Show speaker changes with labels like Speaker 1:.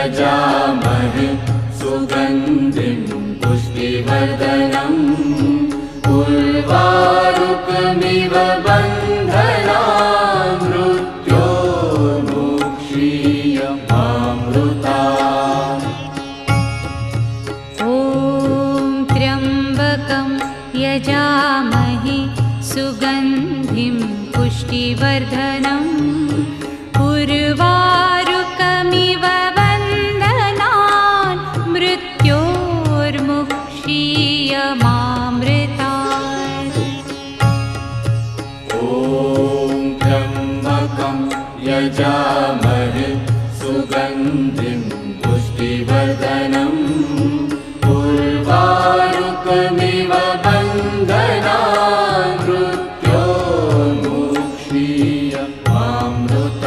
Speaker 1: यजामहे सुगन्धिं पुष्टिवर्धनम् उर्वारुकमिव बन्धनान् मृत्योर्मुक्षीयमामृतात्।
Speaker 2: ॐ त्र्यम्बकं यजामहे सुगन्धिं पुष्टिवर्धनम् उर्वारुकमिव बन्धनान् मृत्योर्मुक्षीयमामृतात्।
Speaker 1: ॐ त्र्यम्बकं यजामहे सुगन्धिं पुष्टिवर्धनम्